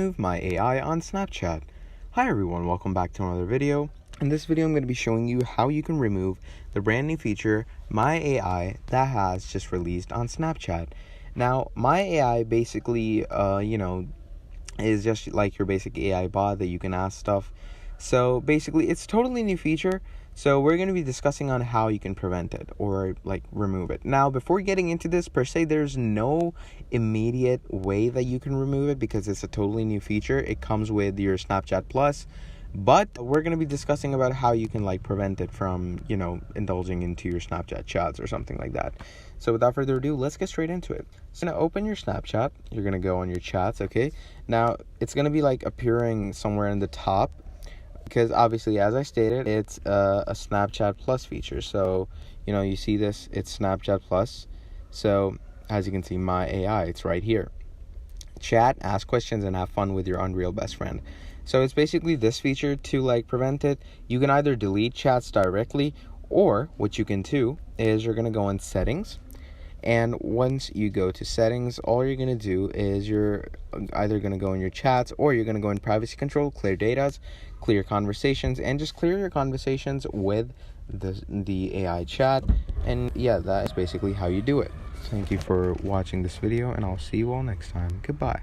Remove my AI on Snapchat. Hi everyone, welcome back to another video. In this video I'm going to be showing you how you can remove the brand new feature My AI that has just released on Snapchat. Now My AI basically is just like your basic AI bot that you can ask stuff. So basically it's a totally new feature. So we're going to be discussing on how you can prevent it or like remove it. Now, before getting into this per se, there's no immediate way that you can remove it because it's a totally new feature. It comes with your Snapchat Plus, but we're going to be discussing about how you can like prevent it from, indulging into your Snapchat chats or something like that. So without further ado, let's get straight into it. So now open your Snapchat. You're going to go on your chats, okay? Now, it's going to be like appearing somewhere in the top, because obviously, as I stated, it's a Snapchat Plus feature. So, you see this, it's Snapchat Plus. So, as you can see, My AI, it's right here. Chat, ask questions, and have fun with your Unreal best friend. So, it's basically this feature to like prevent it. You can either delete chats directly, or what you can do is you're going to go in settings. And once you go to settings, all you're going to do is you're either going to go in your chats or you're going to go in privacy control, clear data, clear conversations, and just clear your conversations with the AI chat. And yeah, that is basically how you do it. Thank you for watching this video, and I'll see you all next time. Goodbye.